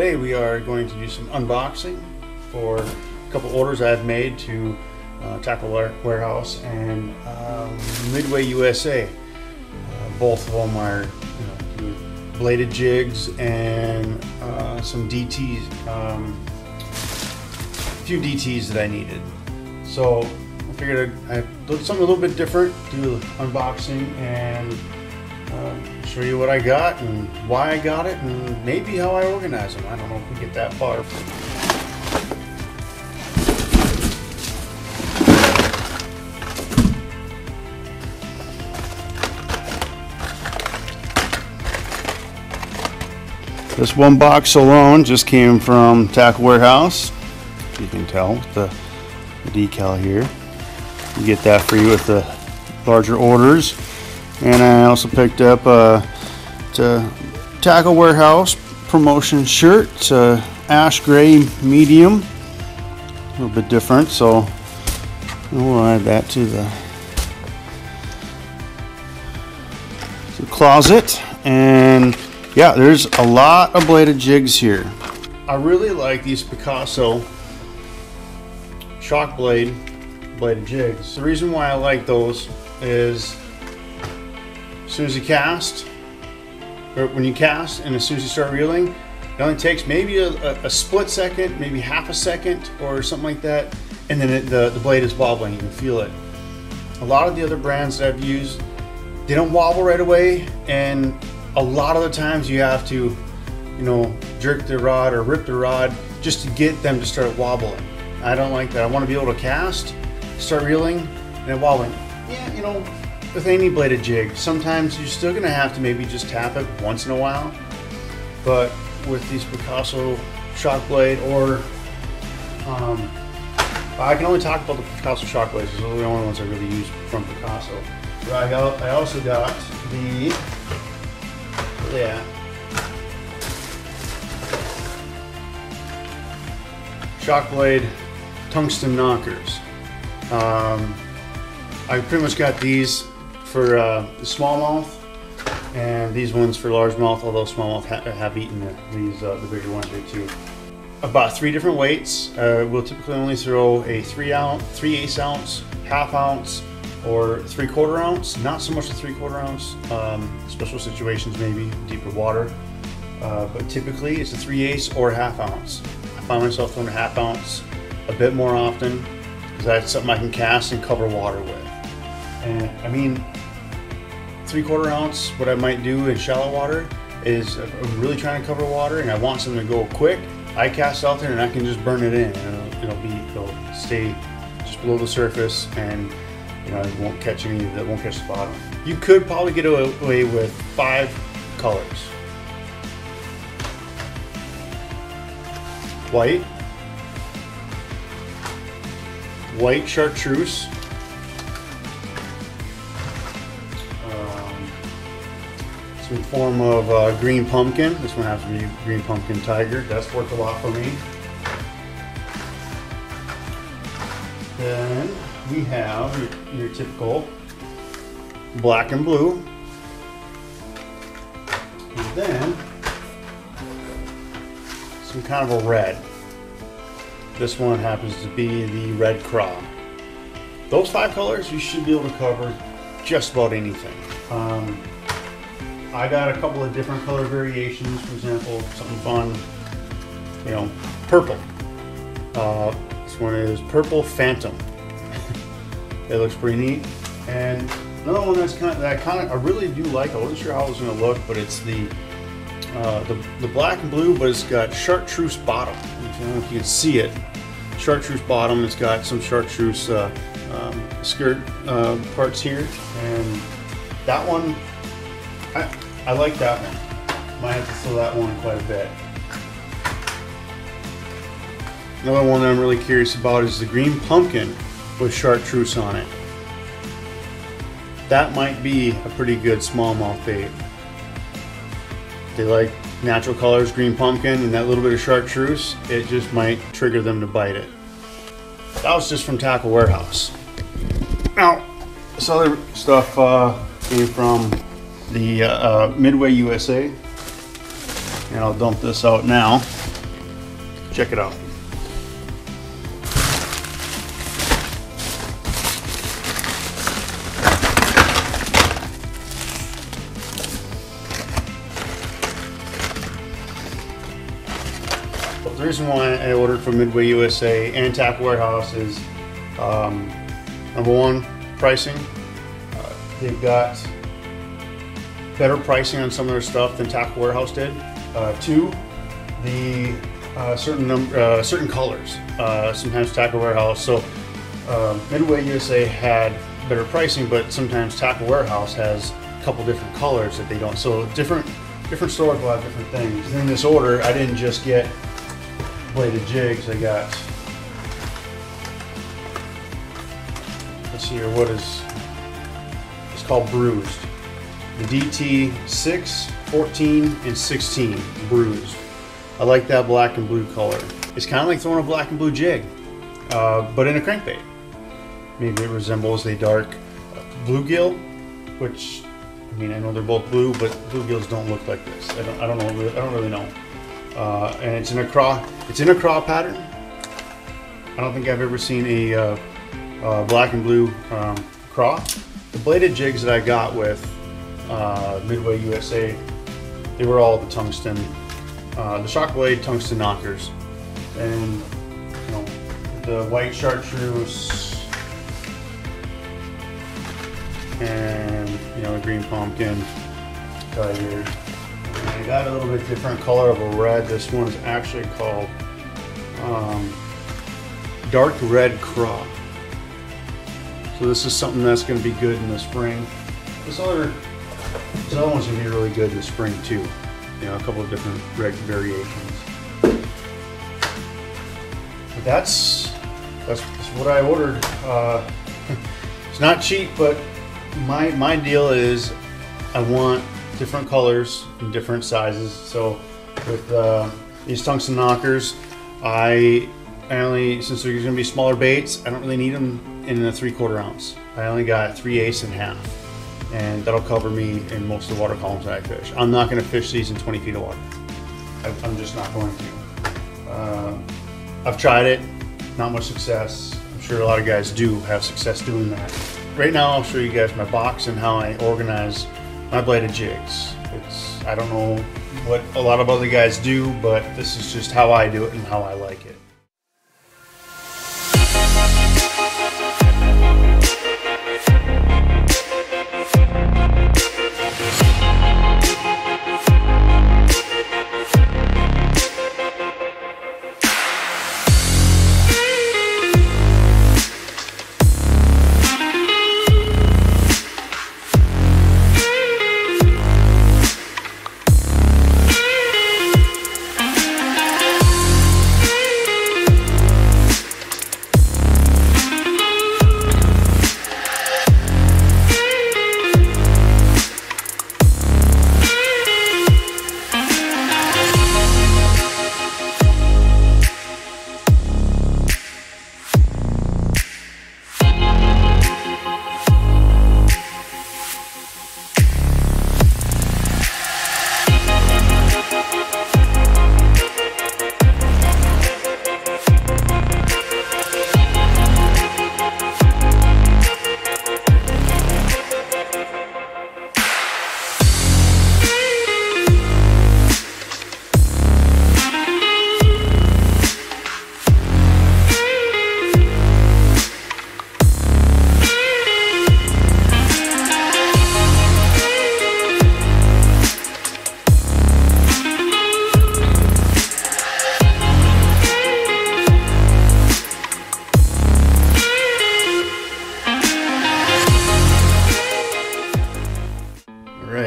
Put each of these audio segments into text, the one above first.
Today we are going to do some unboxing for a couple orders I've made to Tackle Warehouse and Midway USA. Both of them are bladed jigs and some DTs, a few DTs that I needed. So I figured I'd do something a little bit different, do an unboxing and show you what I got and why I got it and maybe how I organize them. I don't know if we get that far. This one box alone just came from Tackle Warehouse. You can tell with the decal here. You get that free with the larger orders. And I also picked up a Tackle Warehouse promotion shirt. It's a ash gray medium, a little bit different. So we'll add that to the closet. And yeah, there's a lot of bladed jigs here. I really like these Picasso shock bladed jigs. The reason why I like those is as soon as you cast, or when you cast and as soon as you start reeling, it only takes maybe a split second, maybe half a second or something like that, and then the blade is wobbling. You can feel it. A lot of the other brands that I've used, they don't wobble right away, and a lot of the times you have to, jerk the rod or rip the rod just to get them to start wobbling. I don't like that. I want to be able to cast, start reeling, and then wobbling. Yeah, with any bladed jig, sometimes you're still going to have to maybe just tap it once in a while. But with these Picasso shock blade, or I can only talk about the Picasso shock blades. Those are the only ones I really use from Picasso. But I also got the shock blade tungsten knockers. I pretty much got these for the smallmouth, and these ones for largemouth, although smallmouth have eaten the bigger ones here too. About 3 different weights. We'll typically only throw a 3/8 ounce, ½ ounce, or 3/4 ounce. Not so much a 3/4 ounce. Special situations, maybe deeper water. But typically it's a 3/8 or ½ ounce. I find myself throwing a ½ ounce a bit more often because that's something I can cast and cover water with. And I mean, 3/4 ounce, what I might do in shallow water is I'm really trying to cover water and I want something to go quick. I cast out there and I can just burn it in, and it'll stay just below the surface, and it won't catch that won't catch the bottom. You could probably get away with 5 colors. White chartreuse, some form of green pumpkin. This one has to be green pumpkin tiger. That's worked a lot for me. Then we have your typical black and blue. And then some kind of a red. This one happens to be the red craw. Those 5 colors, you should be able to cover just about anything. I got a couple of different color variations. For example, something fun, purple. This one is Purple Phantom. It looks pretty neat. And another one I really do like. I wasn't sure how it was going to look, but it's the black and blue, but it's got chartreuse bottom. I don't know if you can see it. Chartreuse bottom. It's got some chartreuse skirt parts here, and that one, I like that one. Might have to throw that one quite a bit. Another one that I'm really curious about is the green pumpkin with chartreuse on it. That might be a pretty good smallmouth bait. They like natural colors, green pumpkin, and that little bit of chartreuse. It just might trigger them to bite it. That was just from Tackle Warehouse. Now, this other stuff came from the Midway USA, and I'll dump this out now. check it out. The reason why I ordered from Midway USA and Tackle Warehouse is number one, pricing. They've got better pricing on some of their stuff than Tackle Warehouse did. Two, the certain colors. Sometimes Tackle Warehouse. So Midway USA had better pricing, but sometimes Tackle Warehouse has a couple different colors that they don't. So different stores will have different things. In this order, I didn't just get bladed jigs. I got, let's see here, what is, it's called bruised. The DT 6, 14, and 16 bruised. I like that black and blue color. It's kind of like throwing a black and blue jig, but in a crankbait. Maybe it resembles a dark bluegill, which, I mean, I know they're both blue, but bluegills don't look like this. I don't really know. And it's in a craw pattern. I don't think I've ever seen a black and blue craw. The bladed jigs that I got with Midway USA, they were all the tungsten, the shock blade tungsten knockers, and you know, the white chartreuse, and you know, the green pumpkin tiger. I got a little bit different color of a red. This one's actually called dark red craw. So this is something that's going to be good in the spring. This other one's going to be really good in the spring too. You know, a couple of different red variations. But that's what I ordered. It's not cheap, but my deal is I want different colors and different sizes. So with these tungsten knockers, I only, since they're going to be smaller baits, I don't really need them in a 3/4 ounce. I only got 3/8 and half, and that'll cover me in most of the water columns that I fish. I'm not going to fish these in 20 feet of water. I'm just not going to. I've tried it, not much success. I'm sure a lot of guys do have success doing that. Right now I'll show you guys my box and how I organize my bladed jigs. I don't know what a lot of other guys do, but this is just how I do it and how I like it.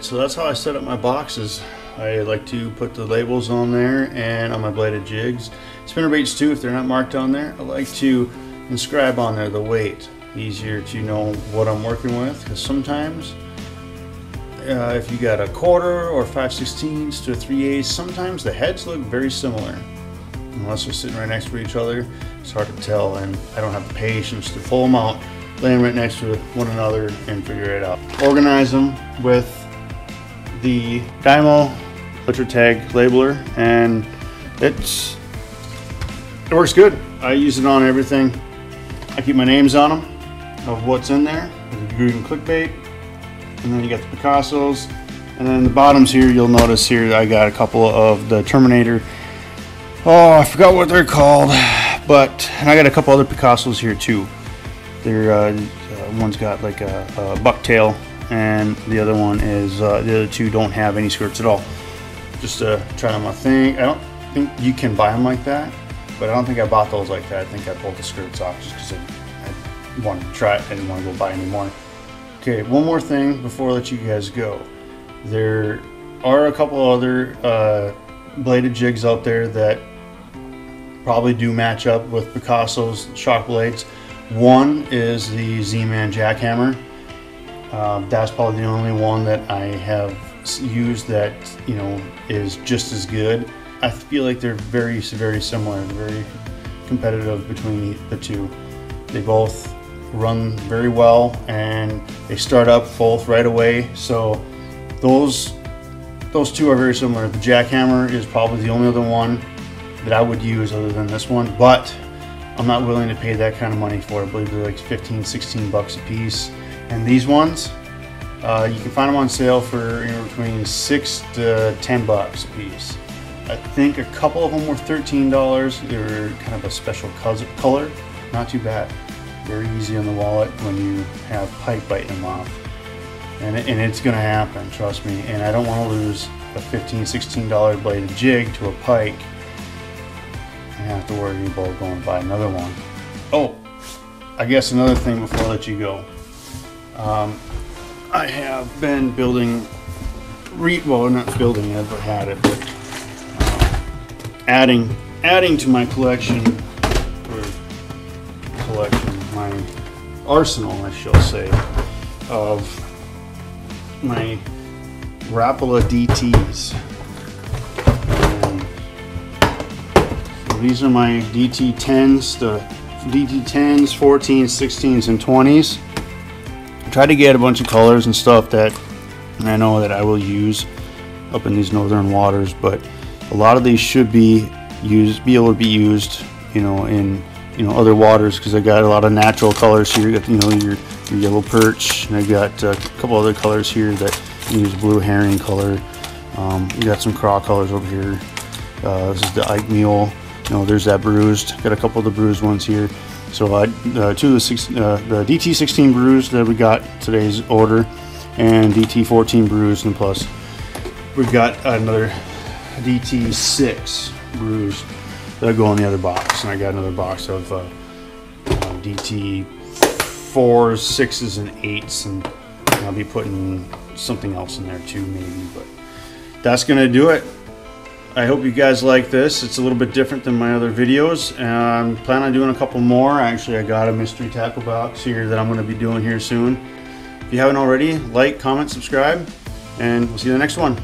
So that's how I set up my boxes. I like to put the labels on there and on my bladed jigs. Spinnerbaits too, if they're not marked on there, I like to inscribe on there the weight. Easier to know what I'm working with, because sometimes if you got a 1/4 or 5/16 to a 3/8, sometimes the heads look very similar. Unless they're sitting right next to each other, it's hard to tell, and I don't have the patience to pull them out, lay them right next to one another, and figure it out. Organize them with the Dymo Ultra Tag labeler, and it's it works good. I use it on everything. I keep my names on them of what's in there. There's a green clickbait, and then you got the Picassos, and then the bottoms here, you'll notice here I got a couple of the Terminator. Oh, I forgot what they're called, but and I got a couple other Picassos here too. They're one's got like a bucktail, and the other one is the other two don't have any skirts at all. Just to try them. I don't think you can buy them like that, but I don't think I bought those like that. I think I pulled the skirts off just because I wanted to try it. I didn't want to go buy any more. Okay, one more thing before I let you guys go. There are a couple other bladed jigs out there that probably do match up with Picasso's shock blades. One is the Z-Man jackhammer. That's probably the only one that I have used that, you know, is just as good. I feel like they're very similar, very competitive between the two. They both run very well and they start up both right away. So those two are very similar. The jackhammer is probably the only other one that I would use other than this one, but I'm not willing to pay that kind of money for it. I believe they're like 15-16 bucks a piece. And these ones, you can find them on sale for anywhere between 6 to 10 bucks a piece. I think a couple of them were $13. They were kind of a special color. Not too bad. Very easy on the wallet when you have pipe biting them off. And it's going to happen, trust me. And I don't want to lose a $15-16 bladed jig to a pike. I have to worry about going to buy another one. Oh, I guess another thing before I let you go. I have been building, well, not building it, but had it, but adding to my collection, my arsenal, I shall say, of my Rapala DTs. So these are my DT10s, the DT10s, 14s, 16s, and 20s. I tried to get a bunch of colors and stuff that I know that I will use up in these northern waters, but a lot of these should be able to be used, you know, in other waters, because I got a lot of natural colors here. You got, you know, your yellow perch, and I got a couple other colors here that you use, blue herring color. You got some craw colors over here. This is the Ike Mule. You know, there's that bruised. Got a couple of the bruised ones here. So the DT16 bruised that we got today's order, and DT14 bruised, and plus we've got another DT6 bruised that'll go in the other box, and I got another box of DT4s, 6s, and 8s, and I'll be putting something else in there too, maybe. But that's gonna do it. I hope you guys like this. It's a little bit different than my other videos. I'm planning on doing a couple more. Actually, I got a mystery tackle box here that I'm going to be doing here soon. If you haven't already, like, comment, subscribe, and we'll see you in the next one.